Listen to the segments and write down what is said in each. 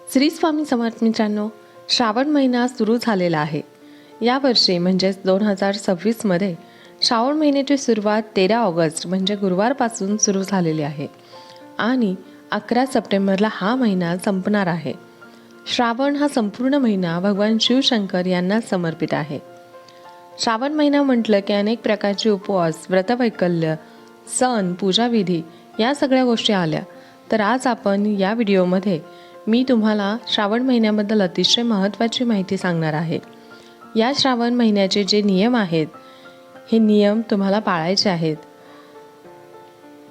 श्री स्वामी समर्थ मित्रांनो, श्रावण महिना सुरू झालेला आहे. यावर्षी म्हणजेच 2026मध्ये श्रावण महिन्याची सुरुवात 13 ऑगस्ट म्हणजे गुरुवारपासून सुरू झालेली आहे आणि 11 सप्टेंबरला हा महिना संपणार आहे. श्रावण हा संपूर्ण महिना भगवान शिवशंकर यांना समर्पित आहे. श्रावण महिना म्हटलं की अनेक प्रकारचे उपवास, व्रतवैकल्य, सण, पूजाविधी या सगळ्या गोष्टी आल्या. तर आज आपण या व्हिडिओमध्ये मी तुम्हाला श्रावण महिन्याबद्दल अतिशय महत्त्वाची माहिती सांगणार आहे. या श्रावण महिन्याचे जे नियम आहेत, हे नियम तुम्हाला पाळायचे आहेत.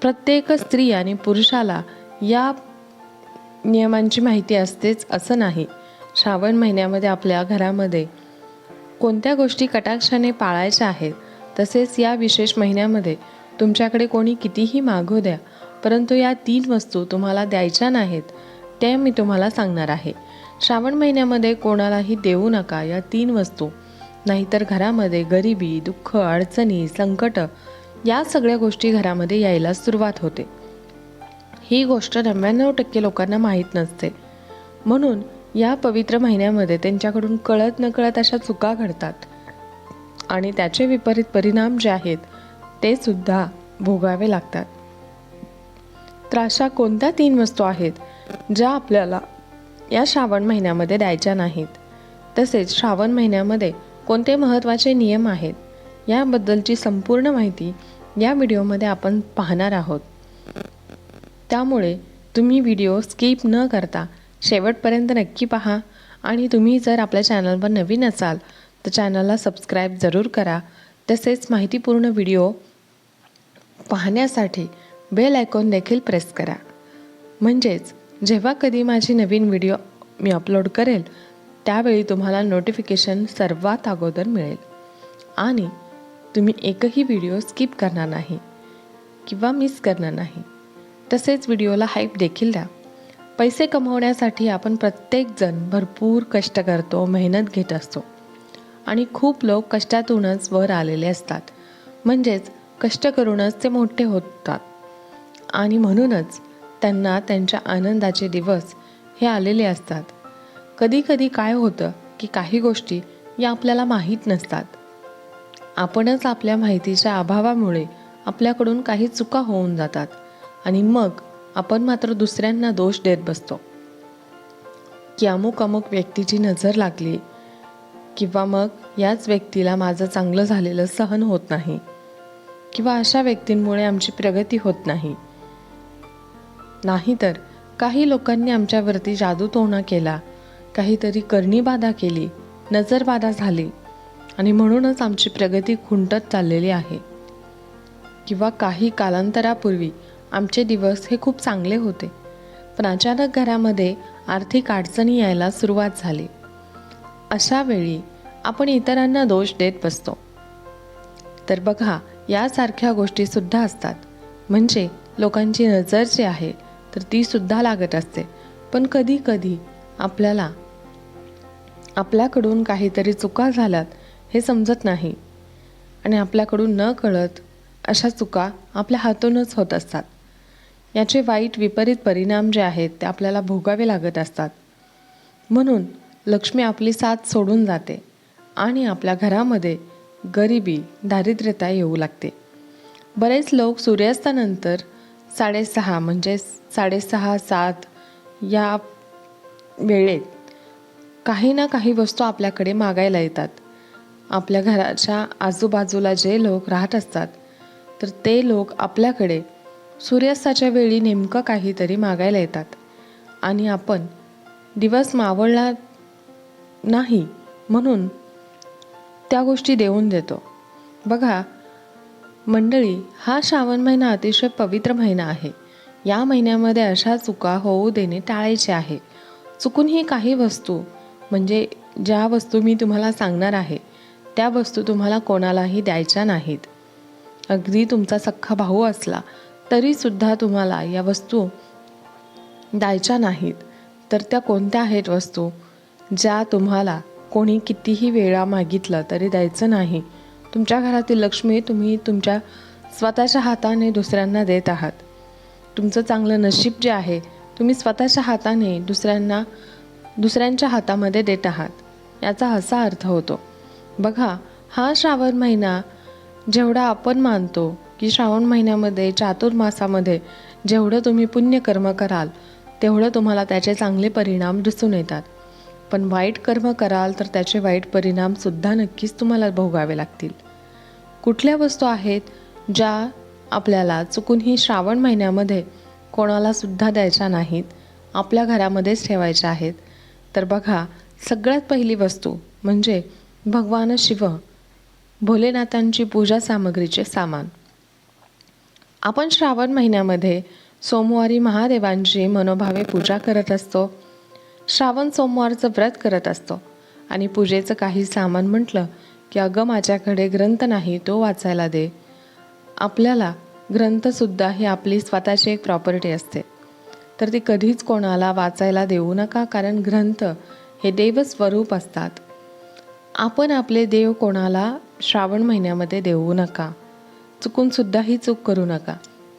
प्रत्येक स्त्री आणि पुरुषाला या नियमांची माहिती असतेच असं नाही. श्रावण महिन्यामध्ये आपल्या घरामध्ये कोणत्या गोष्टी कटाक्षाने पाळायच्या आहेत, तसेच या विशेष महिन्यामध्ये तुमच्याकडे कोणी कितीही मागू द्या, परंतु या 3 वस्तू तुम्हाला द्यायच्या नाहीत, ते मी तुम्हाला सांगणार आहे. श्रावण महिन्यामध्ये कोणालाही देऊ नका या 3 वस्तू, नाहीतर घरामध्ये गरिबी, दुःख, अडचणी, संकट या सगळ्या गोष्टी घरामध्ये यायला सुरुवात होते. ही गोष्ट 99% लोकांना माहीत नसते. म्हणून या पवित्र महिन्यामध्ये त्यांच्याकडून कळत नकळत अशा चुका घडतात आणि त्याचे विपरीत परिणाम जे आहेत ते सुद्धा भोगावे लागतात. तर अशा कोणत्या 3 वस्तू आहेत ज्या आपल्याला या श्रावण महिन्यामध्ये द्यायच्या नाहीत, तसेच श्रावण महिन्यामध्ये कोणते महत्त्वाचे नियम आहेत, याबद्दलची संपूर्ण माहिती या व्हिडिओमध्ये आपण पाहणार आहोत. त्यामुळे तुम्ही व्हिडिओ स्किप न करता शेवटपर्यंत नक्की पहा आणि तुम्ही जर आपल्या चॅनलवर नवीन असाल तर चॅनलला सबस्क्राईब जरूर करा. तसेच माहितीपूर्ण व्हिडिओ पाहण्यासाठी बेल आयकॉन देखील प्रेस करा. म्हणजेच जेव्हा कधी माझी नवीन व्हिडिओ मी अपलोड करेल त्यावेळी तुम्हाला नोटिफिकेशन सर्वात अगोदर मिळेल आणि तुम्ही एकही व्हिडिओ स्किप करणार नाही किंवा मिस करणार नाही. तसेच व्हिडिओला हाईप देखील द्या. पैसे कमवण्यासाठी आपण प्रत्येकजण भरपूर कष्ट करतो, मेहनत घेत असतो आणि खूप लोक कष्टातूनच वर आलेले असतात. म्हणजेच कष्ट करूनच ते मोठे होतात आणि म्हणूनच त्यांना त्यांच्या आनंदाचे दिवस हे आलेले असतात. कधी कधी काय होतं की काही गोष्टी या आपल्याला माहीत नसतात. आपणच आपल्या माहितीच्या अभावामुळे आपल्याकडून काही चुका होऊन जातात आणि मग आपण मात्र दुसऱ्यांना दोष देत बसतो की अमुक व्यक्तीची नजर लागली किंवा मग याच व्यक्तीला माझं चांगलं झालेलं सहन होत नाही किंवा अशा व्यक्तींमुळे आमची प्रगती होत नाही. नाहीतर काही लोकांनी आमच्यावरती जादूटोणा केला, काहीतरी करणीबाधा केली, नजरबाधा झाली आणि म्हणूनच आमची प्रगती खुंटत चाललेली आहे. किंवा काही कालांतरापूर्वी आमचे दिवस हे खूप चांगले होते, पण अचानक घरामध्ये आर्थिक अडचणी यायला सुरुवात झाली. अशा वेळी आपण इतरांना दोष देत बसतो. तर बघा, यासारख्या गोष्टीसुद्धा असतात. म्हणजे लोकांची नजर जी आहे तर ती सुद्धा लागत असते. पण कधी कधी आपल्याला आपल्याकडून काहीतरी चुका झाल्यात हे समजत नाही आणि आपल्याकडून न कळत अशा चुका आपल्या हातूनच होत असतात. याचे वाईट विपरीत परिणाम जे आहेत ते आपल्याला भोगावे लागत असतात. म्हणून लक्ष्मी आपली साथ सोडून जाते आणि आपल्या घरामध्ये गरिबी, दारिद्र्यता येऊ लागते. बरेच लोक सूर्यास्तानंतर 6:30 म्हणजे 6:30-7 या वेळेत काही ना काही वस्तू आपल्याकडे मागायला येतात. आपल्या घराच्या आजूबाजूला जे लोक राहत असतात तर ते लोक आपल्याकडे सूर्यास्ताच्या वेळी नेमकं काहीतरी मागायला येतात आणि आपण दिवस मावळला नाही म्हणून त्या गोष्टी देऊन देतो. बघा मंडळी, हा श्रावण महिना अतिशय पवित्र महिना आहे. या महिन्यामध्ये अशा चुका होऊ देणे टाळायचे आहे. चुकूनही काही वस्तू, म्हणजे ज्या वस्तू मी तुम्हाला सांगणार आहे त्या वस्तू तुम्हाला कोणालाही द्यायच्या नाहीत. अगदी तुमचा सख्खा भाऊ असला तरीसुद्धा तुम्हाला या वस्तू द्यायच्या नाहीत. तर त्या कोणत्या आहेत वस्तू ज्या तुम्हाला कोणी कितीही वेळा मागितलं तरी द्यायचं नाही? तुमच्या घरातील लक्ष्मी तुम्ही तुमच्या स्वतःच्या हाताने दुसऱ्यांना देत आहात. तुमचं चांगलं नशीब जे आहे तुम्ही स्वतःच्या हाताने दुसऱ्यांना दुसऱ्यांच्या हातामध्ये देत आहात याचा असा अर्थ होतो. बघा, हा श्रावण महिना जेवढा आपण मानतो की श्रावण महिन्यामध्ये चातुर्मासामध्ये जेवढं तुम्ही पुण्यकर्म कराल तेवढं तुम्हाला त्याचे चांगले परिणाम दिसून येतात. पण वाईट कर्म कराल तर त्याचे वाईट परिणामसुद्धा नक्कीच तुम्हाला भोगावे लागतील. कुठल्या वस्तू आहेत ज्या आपल्याला चुकूनही श्रावण महिन्यामध्ये कोणालासुद्धा द्यायच्या नाहीत, आपल्या घरामध्येच ठेवायच्या आहेत? तर बघा, सगळ्यात पहिली वस्तू म्हणजे भगवान शिव, भोलेनाथांची पूजा सामग्रीचे सामान. आपण श्रावण महिन्यामध्ये सोमवारी महादेवांची मनोभावे पूजा करत असतो. श्रावण सोमवारचं व्रत करत असतो आणि पूजेचं काही सामान म्हटलं की अगं माझ्याकडे ग्रंथ नाही, तो वाचायला दे. आपल्याला ग्रंथसुद्धा ही आपली स्वतःची एक प्रॉपर्टी असते, तर ती कधीच कोणाला वाचायला देऊ नका, कारण ग्रंथ हे देवस्वरूप असतात. आपण आपले देव कोणाला श्रावण महिन्यामध्ये देऊ नका, चुकूनसुद्धा ही चूक करू नका.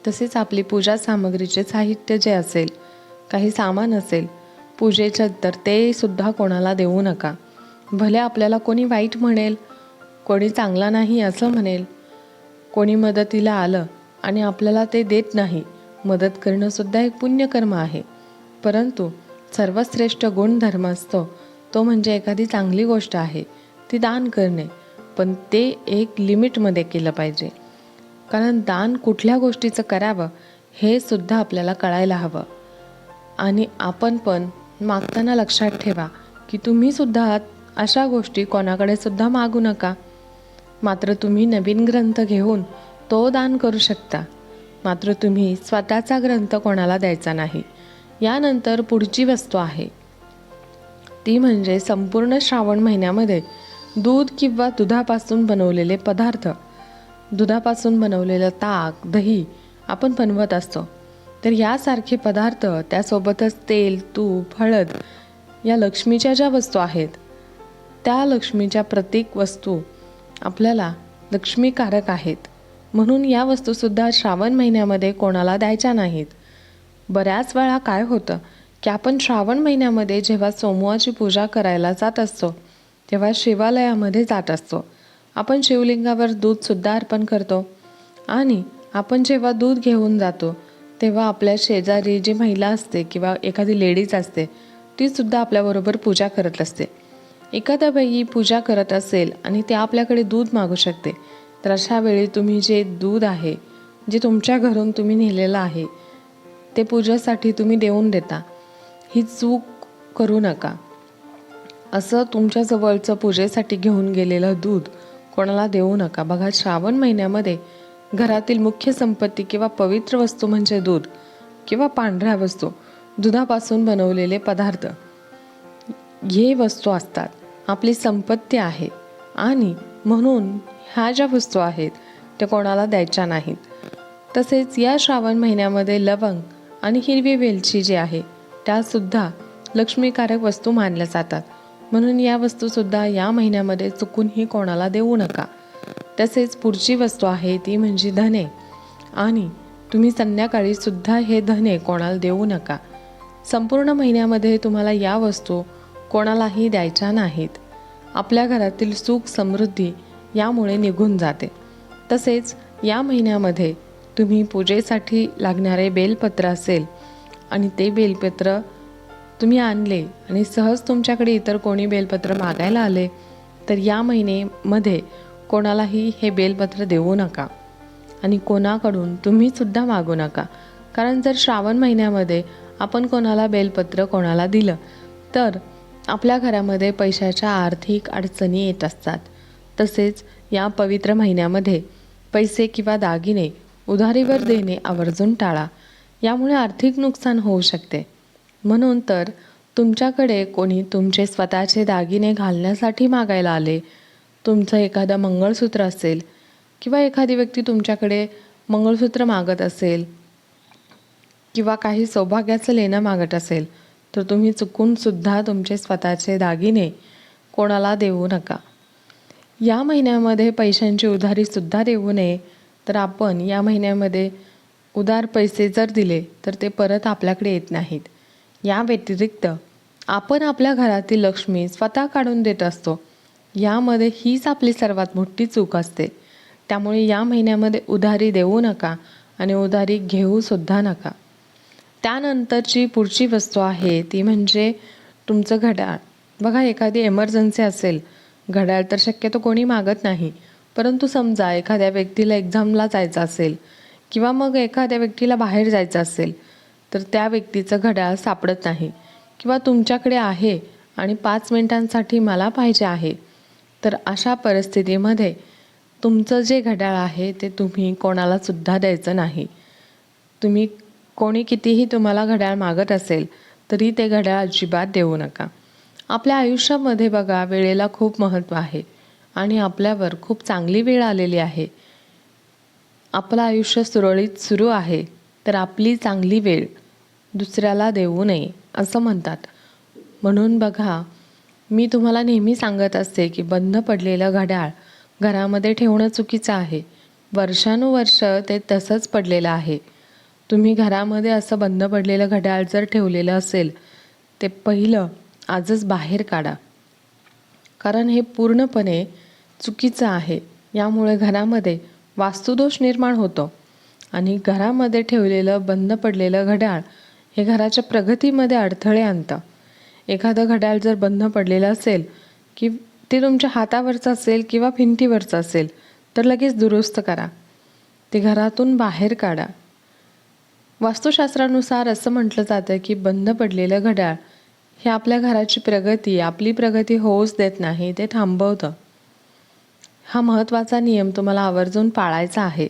तसेच आपली पूजा सामग्रीचे साहित्य जे असेल, काही सामान असेल पूजेचं, तर ते सुद्धा कोणाला देऊ नका. भले आपल्याला कोणी वाईट म्हणेल, कोणी चांगला नाही असं म्हणेल, कोणी मदतीला आलं आणि आपल्याला ते देत नाही. मदत करणंसुद्धा एक पुण्यकर्म आहे, परंतु सर्वश्रेष्ठ गुणधर्म असतो तो म्हणजे एखादी चांगली गोष्ट आहे ती दान करणे, पण ते एक लिमिटमध्ये केलं पाहिजे. कारण दान कुठल्या गोष्टीचं करावं हे सुद्धा आपल्याला कळायला हवं. आणि आपण पण मागताना लक्षात ठेवा की तुम्हीसुद्धा अशा गोष्टी कोणाकडे सुद्धा मागू नका. मात्र तुम्ही नवीन ग्रंथ घेऊन तो दान करू शकता, मात्र तुम्ही स्वतःचा ग्रंथ कोणाला द्यायचा नाही. यानंतर पुढची वस्तू आहे ती म्हणजे संपूर्ण श्रावण महिन्यामध्ये दूध किंवा दुधापासून बनवलेले पदार्थ. दुधापासून बनवलेलं ताक, दही आपण बनवत असतो, तर यासारखे पदार्थ, त्यासोबतच तेल, तूप, हळद या लक्ष्मीच्या ज्या वस्तू आहेत त्या लक्ष्मीच्या प्रतीक वस्तू आपल्याला लक्ष्मीकारक आहेत, म्हणून या वस्तूसुद्धा श्रावण महिन्यामध्ये कोणाला द्यायच्या नाहीत. बऱ्याच वेळा काय होतं की आपण श्रावण महिन्यामध्ये जेव्हा सोमवारची पूजा करायला जात असतो तेव्हा शिवालयामध्ये जात असतो. आपण शिवलिंगावर दूधसुद्धा अर्पण करतो आणि आपण जेव्हा दूध घेऊन जातो तेव्हा आपल्या शेजारी जी महिला असते किंवा एखादी लेडीज असते तीसुद्धा आपल्याबरोबर पूजा करत असते. एखाद्या बाई पूजा करत असेल आणि ती आपल्याकडे दूध मागू शकते, तर अशा वेळी तुम्ही जे दूध आहे, जे तुमच्या घरून तुम्ही नेलेलं आहे, ते पूजेसाठी तुम्ही देऊन देता. ही चूक करू नका. असं तुमच्या जवळचं पूजेसाठी घेऊन गेलेलं दूध कोणाला देऊ नका. बघा, श्रावण महिन्यामध्ये घरातील मुख्य संपत्ती किंवा पवित्र वस्तू म्हणजे दूध किंवा पांढऱ्या वस्तू, दुधापासून बनवलेले पदार्थ, हे वस्तू असतात, आपली संपत्ती आहे. आणि म्हणून ह्या ज्या वस्तू आहेत त्या कोणाला द्यायच्या नाहीत. तसेच या श्रावण महिन्यामध्ये लवंग आणि हिरवी वेलची जी आहे त्यासुद्धा लक्ष्मीकारक वस्तू मानल्या जातात, म्हणून या वस्तूसुद्धा या महिन्यामध्ये चुकूनही कोणाला देऊ नका. तसेच पुढची वस्तू आहे ती म्हणजे धने, आणि तुम्ही संध्याकाळी सुद्धा हे धने कोणाला देऊ नका. संपूर्ण महिन्यामध्ये तुम्हाला या वस्तू कोणालाही द्यायच्या नाहीत. आपल्या घरातील सुख समृद्धी यामुळे निघून जाते. तसेच या महिन्यामध्ये तुम्ही पूजेसाठी लागणारे बेलपत्र असेल आणि ते बेलपत्र तुम्ही आणले आणि सहज तुमच्याकडे इतर कोणी बेलपत्र मागायला आले तर या महिन्यामध्ये कोणालाही हे बेलपत्र देऊ नका आणि कोणाकडून तुम्हीसुद्धा मागू नका. कारण जर श्रावण महिन्यामध्ये आपण कोणाला बेलपत्र कोणाला दिलं तर आपल्या घरामध्ये पैशाच्या आर्थिक अडचणी येत असतात. तसेच या पवित्र महिन्यामध्ये पैसे किंवा दागिने उधारीवर देणे आवर्जून टाळा, यामुळे आर्थिक नुकसान होऊ शकते. म्हणून तर तुमच्याकडे कोणी तुमचे स्वतःचे दागिने घालण्यासाठी मागायला आले, तुमचं एखादं मंगळसूत्र असेल किंवा एखादी व्यक्ती तुमच्याकडे मंगळसूत्र मागत असेल किंवा काही सौभाग्याचं लेणं मागत असेल, तर तुम्ही चुकूनसुद्धा तुमचे स्वतःचे दागिने कोणाला देऊ नका. या महिन्यामध्ये पैशांची उधारीसुद्धा देऊ नये. तर आपण या महिन्यामध्ये उधार पैसे जर दिले तर ते परत आपल्याकडे येत नाहीत. या व्यतिरिक्त आपण आपल्या घरातील लक्ष्मी स्वतः काढून देत असतो. यामध्ये हीच आपली सर्वात मोठी चूक असते. त्यामुळे या महिन्यामध्ये उधारी देऊ नका आणि उधारी घेऊसुद्धा नका. त्यानंतरची पुढची वस्तू आहे ती म्हणजे तुमचं घड्याळ. बघा, एखादी एमर्जन्सी असेल, घड्याळ तर शक्यतो कोणी मागत नाही, परंतु समजा एखाद्या व्यक्तीला एक्झामला जायचं असेल किंवा मग एखाद्या व्यक्तीला बाहेर जायचं असेल, तर त्या व्यक्तीचं घड्याळ सापडत नाही किंवा तुमच्याकडे आहे आणि 5 मिनिटांसाठी मला पाहिजे आहे, तर अशा परिस्थितीमध्ये तुमचं जे घड्याळ आहे ते तुम्ही कोणालासुद्धा द्यायचं नाही. तुम्ही कोणी कितीही तुम्हाला घड्याळ मागत असेल तरी ते घड्याळ अजिबात देऊ नका. आपल्या आयुष्यामध्ये बघा, वेळेला खूप महत्त्व आहे आणि आपल्यावर खूप चांगली वेळ आलेली आहे. आपलं आयुष्य सुरळीत सुरू आहे, तर आपली चांगली वेळ दुसऱ्याला देऊ नये असं म्हणतात. म्हणून बघा, मी तुम्हाला नेहमी सांगत असते की बंद पडलेलं घड्याळ घरामध्ये ठेवणं चुकीचं आहे. वर्षानुवर्ष ते तसंच पडलेलं आहे. तुम्ही घरामध्ये असं बंद पडलेलं घड्याळ जर ठेवलेलं असेल, ते पहिलं आजच बाहेर काढा, कारण हे पूर्णपणे चुकीचं आहे. यामुळे घरामध्ये वास्तुदोष निर्माण होतो आणि घरामध्ये ठेवलेलं बंद पडलेलं घड्याळ हे घराच्या प्रगतीमध्ये अडथळे आणतं. एखादं घड्याळ जर बंद पडलेलं असेल की ते तुमच्या हातावरचं असेल किंवा भिंतीवरचं असेल, तर लगेच दुरुस्त करा. ते घरातून बाहेर काढा. वास्तुशास्त्रानुसार असं म्हटलं जातं की बंद पडलेलं घड्याळ हे आपल्या घराची प्रगती, आपली प्रगती होऊच देत नाही, ते थांबवतं. हा महत्त्वाचा नियम तुम्हाला आवर्जून पाळायचा आहे.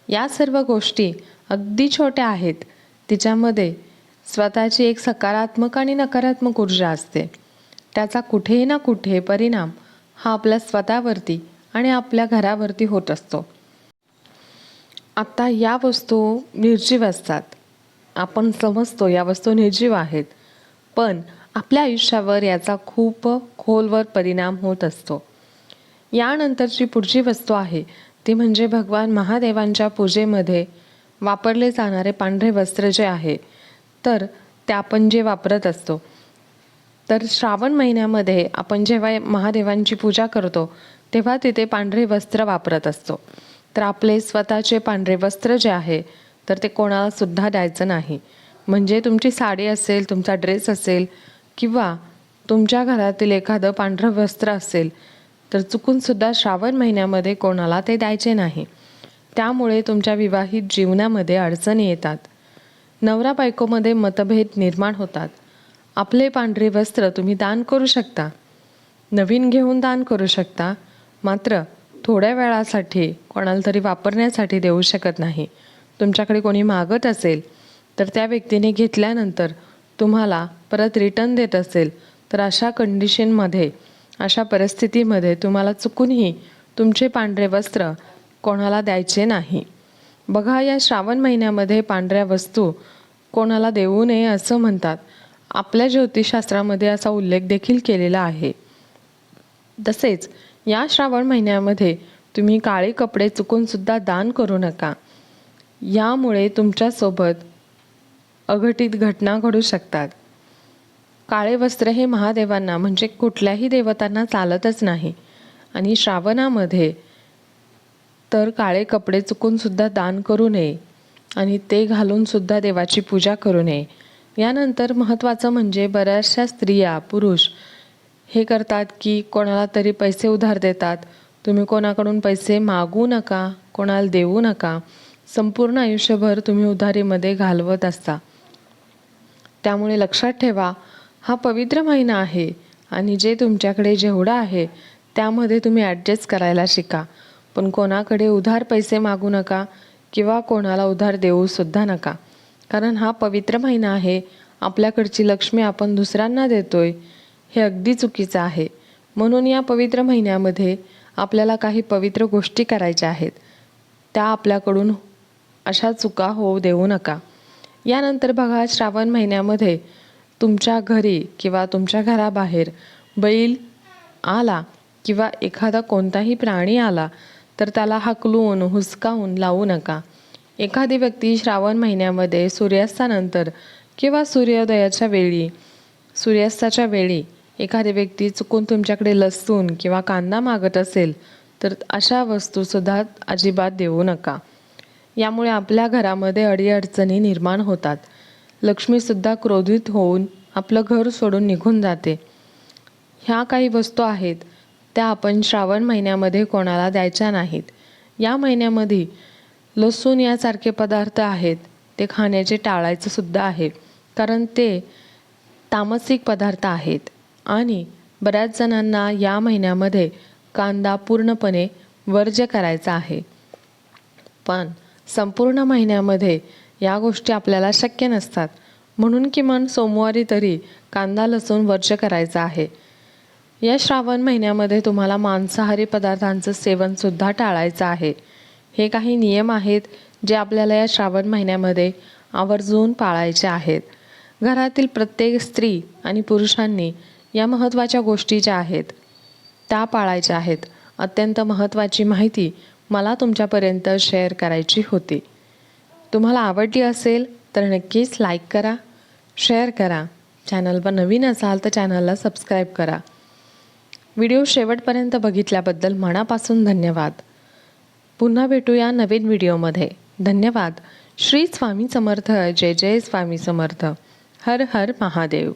या सर्व गोष्टी अगदी छोट्या आहेत, तिच्यामध्ये स्वतःची एक सकारात्मक आणि नकारात्मक ऊर्जा असते. त्याचा कुठे ना कुठे परिणाम हा आपल्या स्वतःवरती आणि आपल्या घरावरती होत असतो. आता या वस्तू निर्जीव असतात. आपण समजतो या वस्तू निर्जीव आहेत, पण आपल्या आयुष्यावर याचा खूप खोलवर परिणाम होत असतो. यानंतरची पुढची वस्तू आहे ती म्हणजे भगवान महादेवांच्या पूजेमध्ये वापरले जाणारे पांढरे वस्त्र जे आहे, तर ते आपण जे वापरत असतो, तर श्रावण महिन्यामध्ये आपण जेव्हा महादेवांची पूजा करतो तेव्हा तिथे पांढरे वस्त्र वापरत असतो. तर आपले स्वतःचे पांढरे वस्त्र जे आहे तर ते कोणालासुद्धा द्यायचं नाही. म्हणजे तुमची साडी असेल, तुमचा ड्रेस असेल किंवा तुमच्या घरातील एखादं पांढरं वस्त्र असेल, तर चुकूनसुद्धा श्रावण महिन्यामध्ये कोणाला ते द्यायचे नाही. त्यामुळे तुमच्या विवाहित जीवनामध्ये अडचणी येतात, नवरा बायकोमध्ये मतभेद निर्माण होतात. आपले पांढरे वस्त्र तुम्ही दान करू शकता, नवीन घेऊन दान करू शकता, मात्र थोड्या वेळासाठी कोणाला तरी वापरण्यासाठी देऊ शकत नाही. तुमच्याकडे कोणी मागत असेल तर त्या व्यक्तीने घेतल्यानंतर तुम्हाला परत रिटर्न देत असेल, तर अशा कंडिशनमध्ये, अशा परिस्थितीमध्ये तुम्हाला चुकूनही तुमचे पांढरे वस्त्र कोणाला द्यायचे नाही. बघा, या श्रावण महिन्यामध्ये पांढऱ्या वस्तू कोणाला देऊ नये असं म्हणतात. आपल्या ज्योतिषशास्त्रामध्ये असा उल्लेख देखील केलेला आहे. तसेच या श्रावण महिन्यामध्ये तुम्ही काळे कपडे चुकूनसुद्धा दान करू नका. यामुळे तुमच्यासोबत अघटित घटना घडू शकतात. काळे वस्त्र हे महादेवांना म्हणजे कुठल्याही देवतांना चालतच नाही आणि श्रावणामध्ये तर काळे कपडे चुकूनसुद्धा दान करू नये आणि ते घालूनसुद्धा देवाची पूजा करू नये. यानंतर महत्त्वाचं म्हणजे बऱ्याचशा स्त्रिया, पुरुष हे करतात की कोणाला तरी पैसे उधार देतात. तुम्ही कोणाकडून पैसे मागू नका, कोणाला देऊ नका. संपूर्ण आयुष्यभर तुम्ही उधारीमध्ये घालवत असता. त्यामुळे लक्षात ठेवा, हा पवित्र महिना आहे आणि जे तुमच्याकडे जेवढं आहे त्यामध्ये तुम्ही ॲडजस्ट करायला शिका. पण कोणाकडे उधार पैसे मागू नका किंवा कोणाला उधार देऊसुद्धा नका, कारण हा पवित्र महिना आहे. आपल्याकडची लक्ष्मी आपण दुसऱ्यांना देतोय, हे अगदी चुकीचं आहे. म्हणून या पवित्र महिन्यामध्ये आपल्याला काही पवित्र गोष्टी करायच्या आहेत, त्या आपल्याकडून अशा चुका होऊ देऊ नका. यानंतर बघा, श्रावण महिन्यामध्ये तुमच्या घरी किंवा तुमच्या घराबाहेर बैल आला किंवा एखादा कोणताही प्राणी आला तर त्याला हाकलून, हुसकावून लावू नका. एखादी व्यक्ती श्रावण महिन्यामध्ये सूर्यास्तानंतर किंवा सूर्योदयाच्या वेळी सूर्यास्ताच्या वेळी एखादी व्यक्ती चुकून तुमच्याकडे लसूण किंवा कांदा मागत असेल तर अशा वस्तूसुद्धा अजिबात देऊ नका. यामुळे आपल्या घरामध्ये अडीअडचणी निर्माण होतात. लक्ष्मीसुद्धा क्रोधित होऊन आपलं घर सोडून निघून जाते. ह्या काही वस्तू आहेत त्या आपण श्रावण महिन्यामध्ये कोणाला द्यायच्या नाहीत. या महिन्यामध्ये लसूण यासारखे पदार्थ आहेत ते खाण्याचे टाळायचं सुद्धा आहे, कारण ते तामसिक पदार्थ आहेत. आणि बऱ्याच जणांना या महिन्यामध्ये कांदा पूर्णपणे वर्ज्य करायचा आहे. पण संपूर्ण महिन्यामध्ये या गोष्टी आपल्याला शक्य नसतात, म्हणून किमान सोमवारी तरी कांदा लसूण वर्ज्य करायचा आहे. या श्रावण महिन्यामध्ये तुम्हाला मांसाहारी पदार्थांचं सेवनसुद्धा टाळायचं आहे. हे काही नियम आहेत जे आपल्याला या श्रावण महिन्यामध्ये आवर्जून पाळायचे आहेत. घरातील प्रत्येक स्त्री आणि पुरुषांनी या महत्त्वाच्या गोष्टी ज्या आहेत त्या पाळायच्या आहेत. अत्यंत महत्त्वाची माहिती मला तुमच्यापर्यंत शेअर करायची होती. तुम्हाला आवडली असेल तर नक्कीच लाईक करा, शेअर करा. चॅनलवर नवीन असाल तर चॅनलला सबस्क्राईब करा. व्हिडिओ शेवटपर्यंत बघितल्याबद्दल मनापासून धन्यवाद. पुन्हा भेटूया नवीन व्हिडिओमध्ये. धन्यवाद. श्री स्वामी समर्थ. जय जय स्वामी समर्थ. हर हर महादेव.